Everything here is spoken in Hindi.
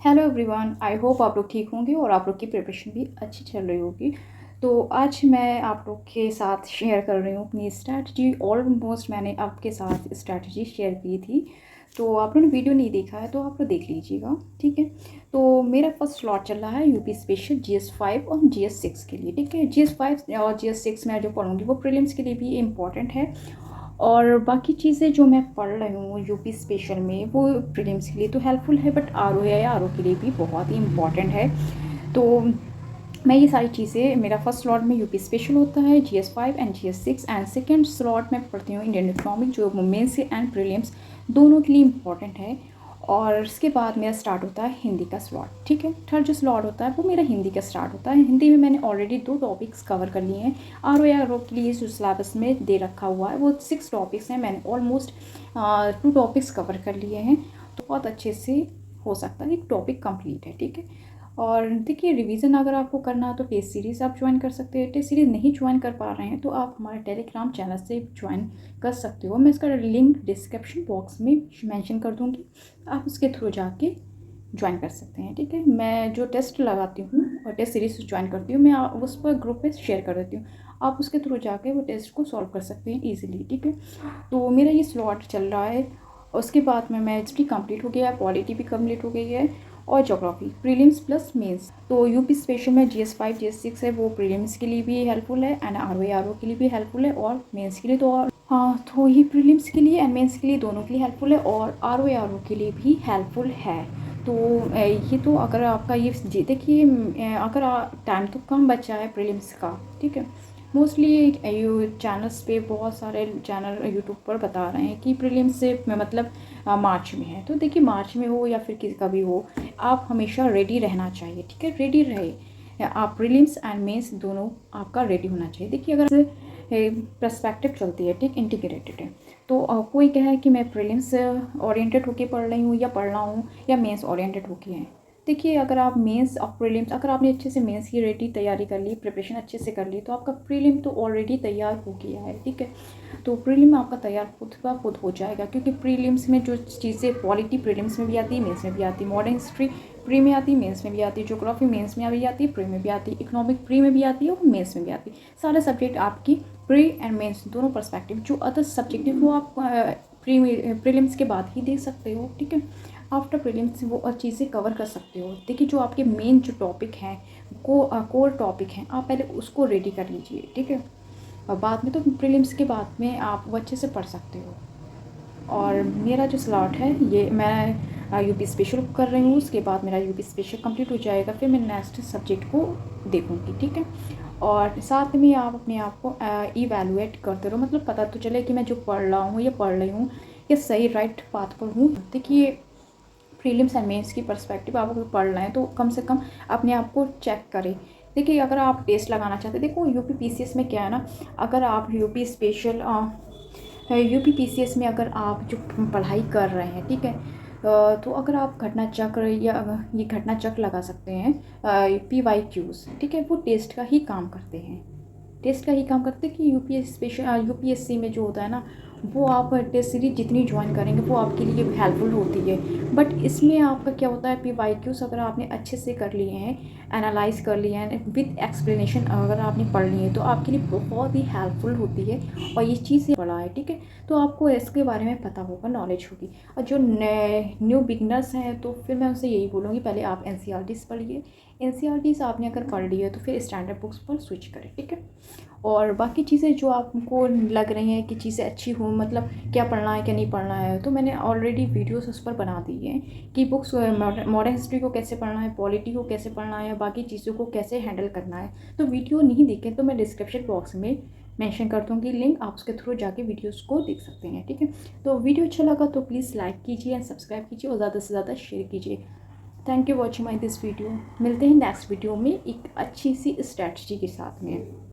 हेलो एवरीवन, आई होप आप लोग ठीक होंगे और आप लोग की प्रिपरेशन भी अच्छी चल रही होगी। तो आज मैं आप लोग के साथ शेयर कर रही हूँ अपनी स्ट्रैटेजी। ऑलमोस्ट मैंने आपके साथ स्ट्रैटेजी शेयर की थी, तो आप लोगों ने वीडियो नहीं देखा है तो आप लोग देख लीजिएगा, ठीक है। तो मेरा फर्स्ट स्लॉट चल रहा है यूपी स्पेशल GS 5 और GS 6 के लिए, ठीक है। GS 5 और GS 6 मैं जो पढ़ूँगी वो प्रीलिम्स के लिए भी इम्पॉर्टेंट है, और बाकी चीज़ें जो मैं पढ़ रही हूँ यूपी स्पेशल में वो प्रीलिम्स के लिए तो हेल्पफुल है, बट आर ओ के लिए भी बहुत ही इम्पॉर्टेंट है। तो मैं ये सारी चीज़ें, मेरा फर्स्ट स्लॉट में यूपी स्पेशल होता है GS 5 and GS 6, and second slot में पढ़ती हूँ इंडियन इकोनॉमिक, जो मेंस एंड प्रीलिम्स दोनों के लिए इम्पॉर्टेंट है। और उसके बाद मेरा स्टार्ट होता है हिंदी का स्लॉट, ठीक है। थर्ड जो स्लॉट होता है वो मेरा हिंदी का स्टार्ट होता है। हिंदी में मैंने ऑलरेडी 2 टॉपिक्स कवर कर लिए हैं। आर ओ के लिए जो सिलेबस में दे रखा हुआ है वो 6 टॉपिक्स हैं, मैंने ऑलमोस्ट 2 टॉपिक्स कवर कर लिए हैं, तो बहुत अच्छे से हो सकता है एक टॉपिक कंप्लीट है, ठीक है। और देखिए, रिवीजन अगर आपको करना है तो टेस्ट सीरीज़ आप ज्वाइन कर सकते हैं। टेस्ट सीरीज़ नहीं ज्वाइन कर पा रहे हैं तो आप हमारे टेलीग्राम चैनल से ज्वाइन कर सकते हो। मैं इसका लिंक डिस्क्रिप्शन बॉक्स में मेंशन कर दूँगी, आप उसके थ्रू जाके ज्वाइन कर सकते हैं, ठीक है। मैं जो टेस्ट लगाती हूँ और टेस्ट सीरीज ज्वाइन करती हूँ, मैं उस पर ग्रुप पे शेयर कर देती हूँ, आप उसके थ्रू जाके वो टेस्ट को सॉल्व कर सकते हैं ईजिली, ठीक है। तो मेरा ये स्लॉट चल रहा है। उसके बाद में मैथ्स भी कंप्लीट हो गया है, पॉलिटी भी कंप्लीट हो गई है, और ज्योग्राफी प्रीलिम्स प्लस मेंस। तो यूपी स्पेशल में GS 5 GS 6 है, वो प्रीलिम्स के लिए भी हेल्पफुल है एंड आर ओ के लिए भी हेल्पफुल है, और मेंस के लिए तो और हाँ, तो ये प्रीलिम्स के लिए एंड मेंस के लिए दोनों के लिए हेल्पफुल है, और आर ओ के लिए भी हेल्पफुल है। तो ये तो अगर आपका ये देखिए, अगर टाइम तो कम बचा है प्रीलिम्स का, ठीक है। मोस्टली चैनल्स पे बहुत सारे चैनल यूट्यूब पर बता रहे हैं कि प्रीलिम्स से मतलब मार्च में है। तो देखिए, मार्च में हो या फिर किसी का भी हो, आप हमेशा रेडी रहना चाहिए, ठीक है। रेडी रहे आप, प्रीलिम्स एंड मेंस दोनों आपका रेडी होना चाहिए। देखिए, अगर पर्सपेक्टिव चलती है, ठीक, इंटीग्रेटेड है, तो कोई कहे कि मैं प्रीलिम्स ओरिएंटेड होके पढ़ रही हूँ या पढ़ रहा हूँ या मेंस ओरिएंटेड होके हैं। देखिए, अगर आप मेंस और प्रीलिम्स, अगर आपने अच्छे से मेंस की रेडी तैयारी कर ली, प्रिपरेशन अच्छे से कर ली, तो आपका प्रीलिम तो ऑलरेडी तैयार हो गया है, ठीक है। तो प्रीलिम आपका तैयार खुद का खुद हो जाएगा, क्योंकि प्रीलिम्स में जो चीज़ें, पॉलिटी प्रीलिम्स में भी आती है, मेंस में भी आती है, मॉडर्न हिस्ट्री प्री में आती है, मेंस में भी आती है, ज्योग्राफी मेंस में भी आती है, प्री में भी आती है, इकोनॉमिक प्री में भी आती है और मेंस में भी आती है। सारे सब्जेक्ट आपकी प्री एंड मेंस दोनों पर्सपेक्टिव, जो अदर सब्जेक्टिव वो आप प्रीलिम्स के बाद ही दे सकते हो, ठीक है। आफ्टर प्रीलिम्स वो और चीज़ें कवर कर सकते हो। देखिए, जो आपके मेन जो टॉपिक हैं, कोर टॉपिक हैं, आप पहले उसको रेडी कर लीजिए, ठीक है। और बाद में तो प्रीलिम्स के बाद में आप वो अच्छे से पढ़ सकते हो। और मेरा जो स्लॉट है ये मैं यूपी स्पेशल कर रही हूँ, उसके बाद मेरा यूपी स्पेशल कंप्लीट हो जाएगा, फिर मैं नेक्स्ट सब्जेक्ट को देखूँगी, ठीक है। और साथ में आप अपने आप को इवैल्यूएट करते रहो, मतलब पता तो चले कि मैं जो पढ़ रहा हूँ या पढ़ रही हूँ ये सही राइट पाथ पर हूँ। देखिए, प्रीलिम्स एंड मेंस की पर्सपेक्टिव आप अगर पढ़ रहे हैं तो कम से कम अपने आप को चेक करें। देखिए, अगर आप टेस्ट लगाना चाहते हैं, देखो यूपी PCS में क्या है ना, अगर आप यूपी PCS में अगर आप जो पढ़ाई कर रहे हैं, ठीक है, तो अगर आप घटना चक्र या ये घटना चक्र लगा सकते हैं, PYQs, ठीक है, वो टेस्ट का ही काम करते हैं। टेस्ट का ही काम करते हैं कि UPSC में जो होता है ना, वो आप टेस्ट सीरीज जितनी ज्वाइन करेंगे वो आपके लिए हेल्पफुल होती है। बट इसमें आपका क्या होता है, PYQs अगर आपने अच्छे से कर लिए हैं, एनालाइज कर लिए हैं विद एक्सप्लेनेशन, अगर आपने पढ़ लिए हैं तो आपके लिए बहुत ही हेल्पफुल होती है। और ये चीज़ पढ़ा है, ठीक है, तो आपको इसके बारे में पता होगा, नॉलेज होगी। और जो न्यू बिगनर्स हैं तो फिर मैं उनसे यही बोलूँगी, पहले आप NCERTs पढ़िए। NCERTs आपने अगर पढ़ ली है तो फिर स्टैंडर्ड बुक्स पर स्विच करें, ठीक है। और बाकी चीज़ें जो आपको लग रही हैं कि चीज़ें अच्छी हों, मतलब क्या पढ़ना है क्या नहीं पढ़ना है, तो मैंने ऑलरेडी वीडियोस उस पर बना दी हैं कि बुक्स मॉडर्न हिस्ट्री को कैसे पढ़ना है, पॉलिटी को कैसे पढ़ना है, बाकी चीज़ों को कैसे हैंडल करना है। तो वीडियो नहीं देखें तो मैं डिस्क्रिप्शन बॉक्स में मेंशन कर दूँगी लिंक, आप उसके थ्रू जाके वीडियोस को देख सकते हैं, ठीक है। तो वीडियो अच्छा लगा तो प्लीज़ लाइक कीजिए एंड सब्सक्राइब कीजिए और ज़्यादा से ज़्यादा शेयर कीजिए। Thank you watching my this video. मिलते हैं नेक्स्ट वीडियो में एक अच्छी सी स्ट्रैटेजी के साथ में।